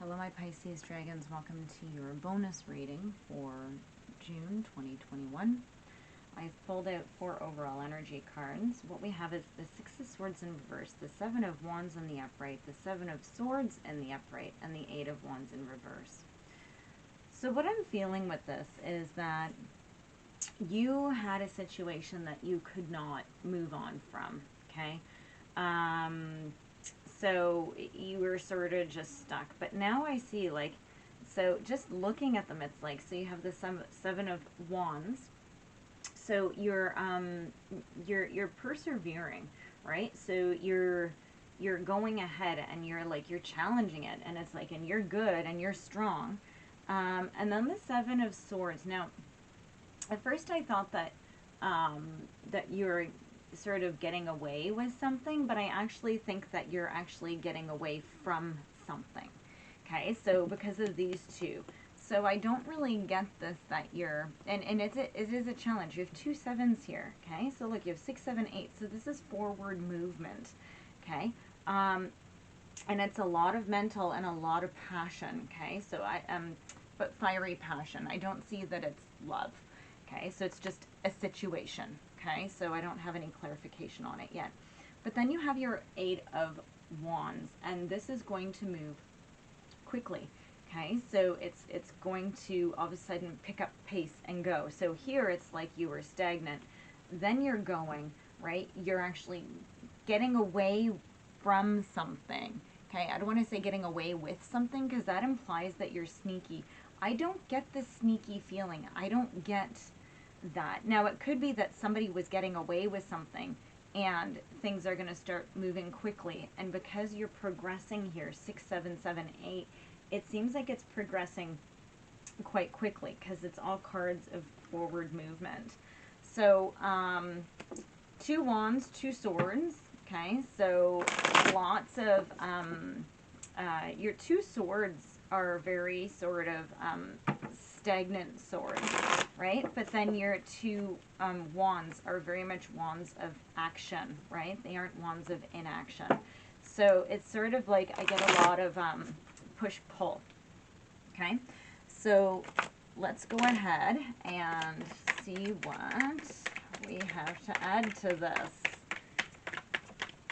Hello, my Pisces dragons. Welcome to your bonus reading for June 2021. I've pulled out 4 overall energy cards. What we have is the 6 of Swords in reverse, the 7 of Wands in the upright, the 7 of Swords in the upright, and the 8 of Wands in reverse. So what I'm feeling with this is that you had a situation that you could not move on from, okay? So you were sort of just stuck. But now I see, like, so just looking at them, it's like, so you have the 7 of Wands. So you're persevering, right? So you're going ahead and you're challenging it, and it's like, and you're good and you're strong. And then the 7 of Swords. Now, at first I thought that that you're sort of getting away with something, but I actually think that you're actually getting away from something. Okay, so because of these two. So I don't really get this, that you're, and it is a challenge. You have 2 7s here, okay? So look, you have 6, 7, 8. So this is forward movement, okay? And it's a lot of mental and a lot of passion, okay? So but fiery passion. I don't see that it's love, okay? So it's just a situation, okay? So I don't have any clarification on it yet. But then you have your 8 of Wands, and this is going to move quickly. Okay, so it's going to all of a sudden pick up pace and go. So here it's like you were stagnant, then you're going, right? You're actually getting away from something. Okay, I don't want to say getting away with something because that implies that you're sneaky. I don't get this sneaky feeling. I don't get that. Now, it could be that somebody was getting away with something and things are going to start moving quickly. And because you're progressing here, 6, 7, 7, 8, it seems like it's progressing quite quickly because it's all cards of forward movement. So 2 Wands, 2 Swords. Okay, so lots of your 2 Swords are very sort of stagnant swords, right? But then your 2 Wands are very much wands of action, right? They aren't wands of inaction. So it's sort of like I get a lot of push-pull, okay? So let's go ahead and see what we have to add to this.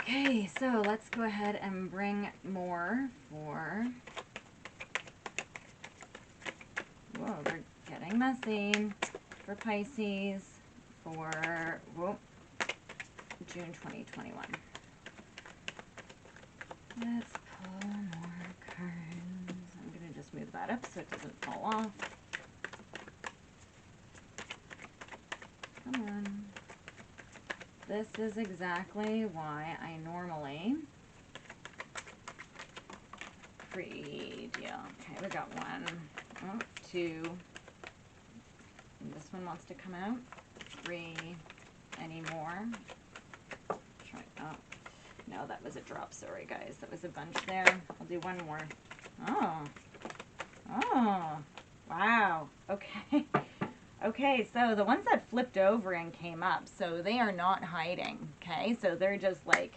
Okay, so let's go ahead and bring more for, whoa, we're getting messy, for Pisces for, whoa, June 2021. Let's pull more cards. I'm going to just move that up so it doesn't fall off. Come on. This is exactly why I normally read. Yeah, okay, we got 1, 2. And this one wants to come out. 3. Any more? Try, oh. No, that was a drop. Sorry, guys. That was a bunch there. I'll do 1 more. Oh. Oh. Wow. Okay. Okay, so the ones that flipped over and came up, so they are not hiding, okay? So they're just like,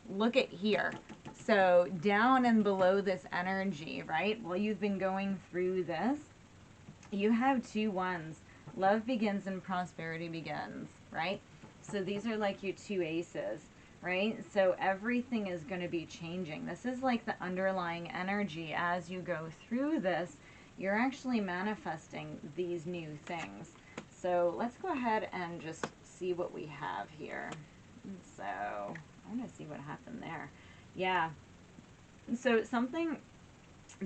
look at here. So down and below this energy, right? Well, you've been going through this. You have 2 ones. Love begins and prosperity begins, right? So these are like your 2 aces. Right? So everything is going to be changing. This is like the underlying energy as you go through this. You're actually manifesting these new things. So let's go ahead and just see what we have here. And so I want to see what happened there. Yeah. So something,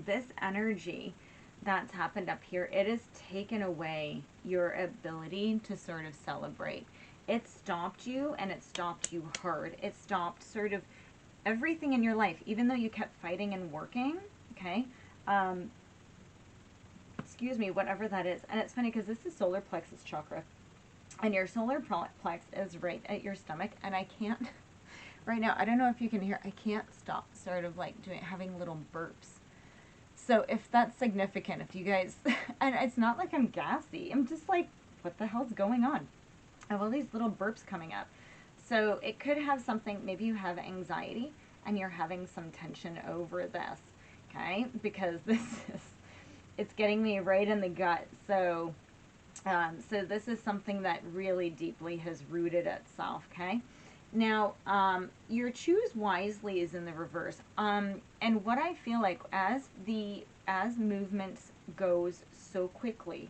this energy that's happened up here, it has taken away your ability to sort of celebrate. It stopped you, and it stopped you hard. It stopped sort of everything in your life, even though you kept fighting and working, okay? Excuse me, whatever that is. And it's funny because this is solar plexus chakra, and your solar plex is right at your stomach, and I can't, right now, I don't know if you can hear, I can't stop sort of like having little burps. So if that's significant, if you guys, and it's not like I'm gassy, I'm just like, what the hell's going on? I have all these little burps coming up. So it could have something, maybe you have anxiety and you're having some tension over this. okay? Because it's getting me right in the gut. So, so this is something that really deeply has rooted itself, okay? Now, your choose wisely is in the reverse. And what I feel like as movements goes so quickly,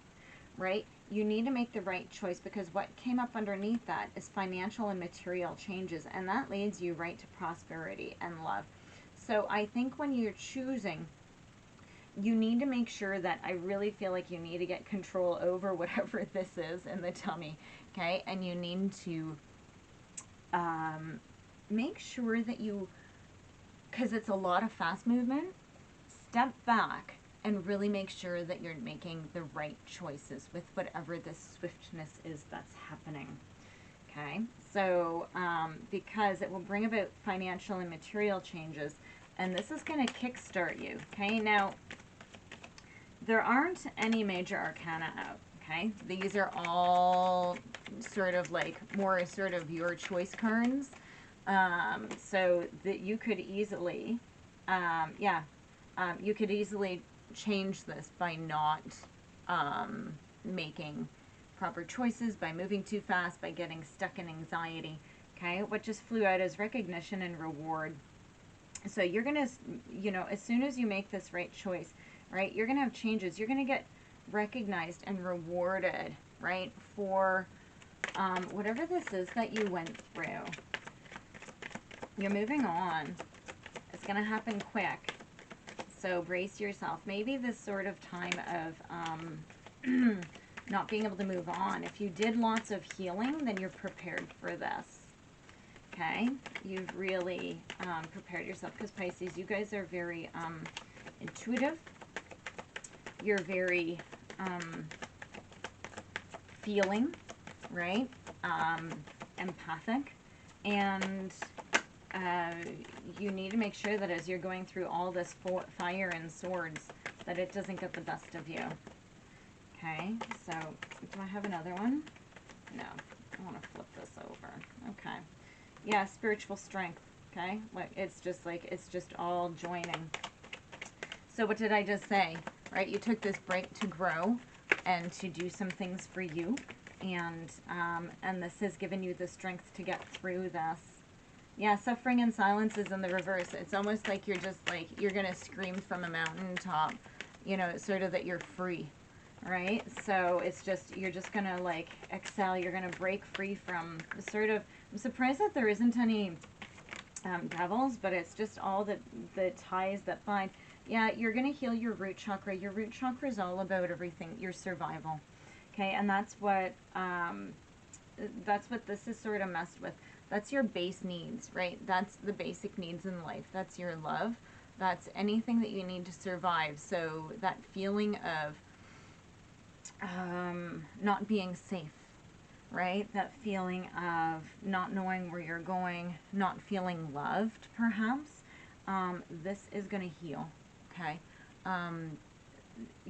right? You need to make the right choice, because what came up underneath that is financial and material changes, and that leads you right to prosperity and love. So I think when you're choosing, you need to make sure that, I really feel like you need to get control over whatever this is in the tummy, okay? And you need to make sure that you, because it's a lot of fast movement, step back and really make sure that you're making the right choices with whatever this swiftness is that's happening. Okay, so because it will bring about financial and material changes, and this is going to kickstart you. Okay, now there aren't any major arcana out. Okay, these are all sort of like more sort of your choice cards, so that you could easily, you could easily change this by not making proper choices, by moving too fast, by getting stuck in anxiety. Okay, what just flew out is recognition and reward. So you're gonna, you know, as soon as you make this right choice, right, you're gonna have changes. You're gonna get recognized and rewarded, right, for whatever this is that you went through. You're moving on. It's gonna happen quick. So brace yourself. Maybe this sort of time of not being able to move on. If you did lots of healing, then you're prepared for this. Okay? You've really prepared yourself, because Pisces, you guys are very intuitive. You're very feeling, right? Empathic. And you need to make sure that as you're going through all this fire and swords, that it doesn't get the best of you. Okay, so do I have another one? No, I want to flip this over. Okay, yeah, spiritual strength. Okay, like it's just all joining. So what did I just say? Right, you took this break to grow and to do some things for you, and this has given you the strength to get through this. Yeah, suffering and silence is in the reverse. It's almost like you're just like, you're going to scream from a mountaintop, you know, sort of that you're free, right? So it's just, you're just going to like excel. You're going to break free from sort of, I'm surprised that there isn't any devils, but it's just all the ties that bind. Yeah, you're going to heal your root chakra. Your root chakra is all about everything, your survival. Okay, and that's what this is sort of messed with. That's your base needs, right? That's the basic needs in life. That's your love. That's anything that you need to survive. So that feeling of not being safe, right? That feeling of not knowing where you're going, not feeling loved, perhaps. This is going to heal, okay?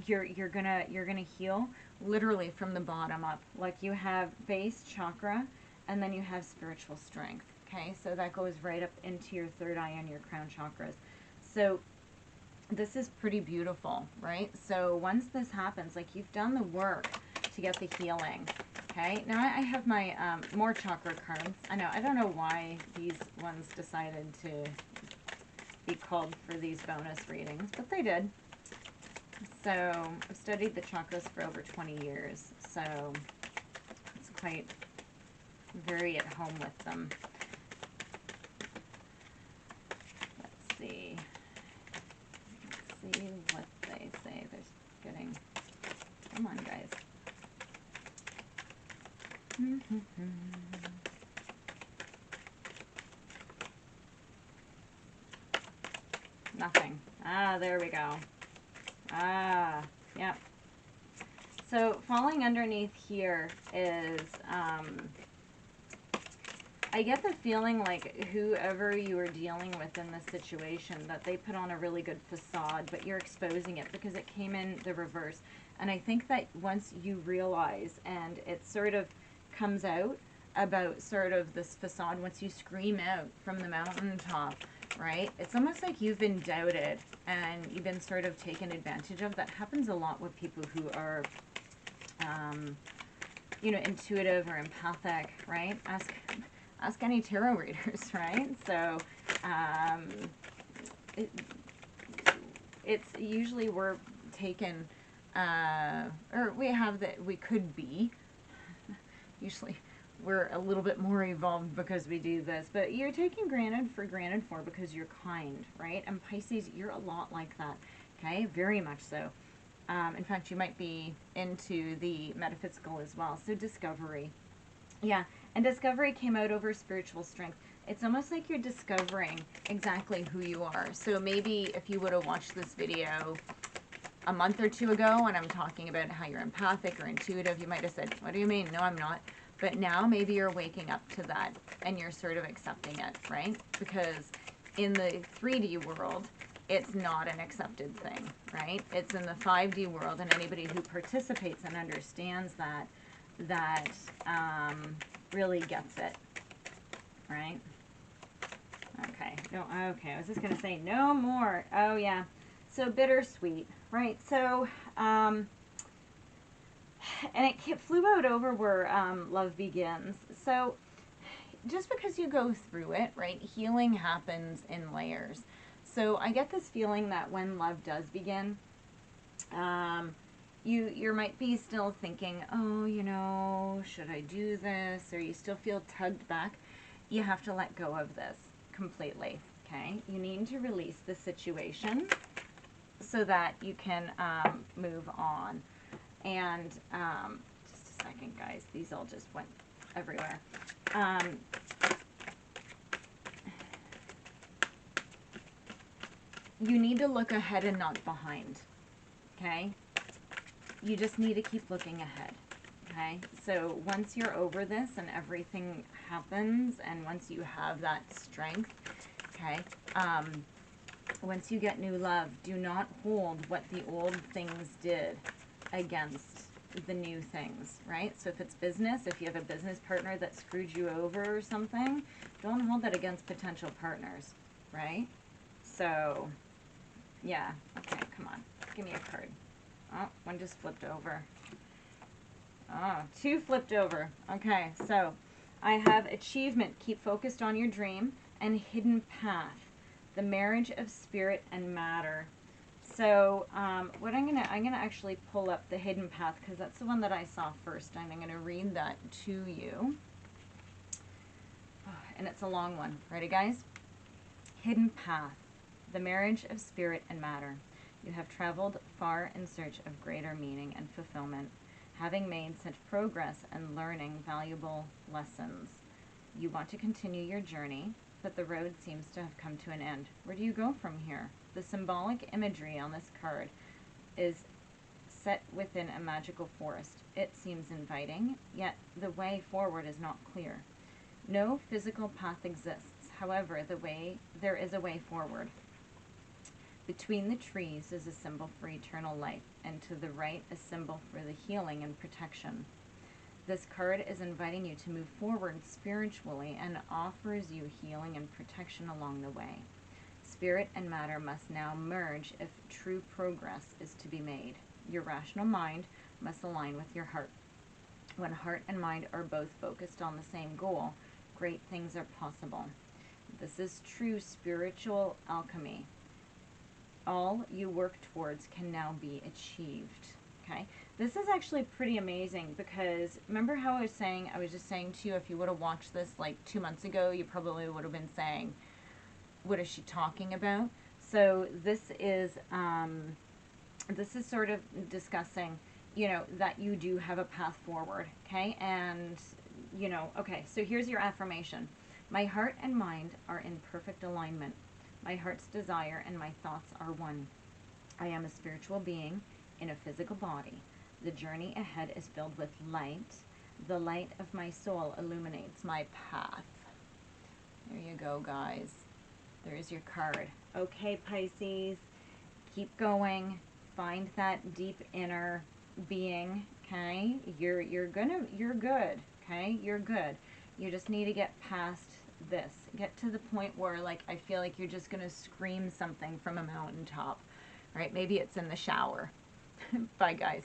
You're gonna heal literally from the bottom up. Like you have base chakra, and then you have spiritual strength, okay? So that goes right up into your third eye and your crown chakras. So this is pretty beautiful, right? So once this happens, like you've done the work to get the healing, okay? Now I have my more chakra cards. I don't know why these ones decided to be called for these bonus readings, but they did. So I've studied the chakras for over 20 years, so it's quite very at home with them. Let's see what they say. They're getting, come on guys. Nothing. Ah, there we go. Ah, yep. So falling underneath here is, I get the feeling like whoever you are dealing with in this situation, that they put on a really good facade, but you're exposing it because it came in the reverse. And I think that once you realize, and it sort of comes out about sort of this facade, once you scream out from the mountaintop, right? It's almost like you've been doubted and you've been sort of taken advantage of. That happens a lot with people who are, you know, intuitive or empathic, right? Ask any tarot readers, right? So it's usually we're taken, or we have that we could be. Usually we're a little bit more evolved because we do this, but you're taking granted for because you're kind, right? And Pisces, you're a lot like that, okay? Very much so. In fact, you might be into the metaphysical as well. So discovery. Yeah, and discovery came out over spiritual strength. It's almost like you're discovering exactly who you are. So maybe if you would have watched this video a month or two ago when I'm talking about how you're empathic or intuitive, you might have said, what do you mean? No, I'm not. But now maybe you're waking up to that and you're sort of accepting it, right? Because in the 3D world, it's not an accepted thing, right? It's in the 5D world, and anybody who participates and understands that really gets it, right? Okay, no, okay, I was just gonna say no more. Oh yeah, so bittersweet, right? So, and it flew out over where love begins. So just because you go through it, right, healing happens in layers. So I get this feeling that when love does begin, you might be still thinking, oh, you know, should I do this? Or you still feel tugged back. You have to let go of this completely, okay? You need to release the situation so that you can move on. And just a second, guys. These all just went everywhere. You need to look ahead and not behind, okay? You just need to keep looking ahead, okay? So once you're over this and everything happens, and once you have that strength, okay, once you get new love, do not hold what the old things did against the new things, right? So if it's business, if you have a business partner that screwed you over or something, don't hold that against potential partners, right? So, yeah, okay, come on, give me a card. Oh, one just flipped over. Oh, two flipped over. Okay, so I have achievement, keep focused on your dream, and hidden path, the marriage of spirit and matter. So what I'm gonna actually pull up the hidden path because that's the one that I saw first, and I'm gonna read that to you. And it's a long one. Ready, guys? Hidden path, the marriage of spirit and matter. You have traveled far in search of greater meaning and fulfillment, having made such progress and learning valuable lessons. You want to continue your journey, but the road seems to have come to an end. Where do you go from here? The symbolic imagery on this card is set within a magical forest. It seems inviting, yet the way forward is not clear. No physical path exists. However, there is a way forward. Between the trees is a symbol for eternal life, and to the right a symbol for the healing and protection. This card is inviting you to move forward spiritually and offers you healing and protection along the way. Spirit and matter must now merge if true progress is to be made. Your rational mind must align with your heart. When heart and mind are both focused on the same goal, great things are possible. This is true spiritual alchemy. All you work towards can now be achieved. Okay, this is actually pretty amazing because remember how I was just saying to you, if you would have watched this like 2 months ago, you probably would have been saying, what is she talking about? So this is sort of discussing, you know, that you do have a path forward, okay? And, you know, okay, so here's your affirmation. My heart and mind are in perfect alignment. My heart's desire and my thoughts are one. I am a spiritual being in a physical body. The journey ahead is filled with light. The light of my soul illuminates my path. There you go, guys. There's your card. Okay, Pisces, keep going. Find that deep inner being, okay? You're good, okay? You're good. You just need to get past this. Get to the point where, like, I feel like you're just going to scream something from a mountaintop, right? Maybe it's in the shower. Bye, guys.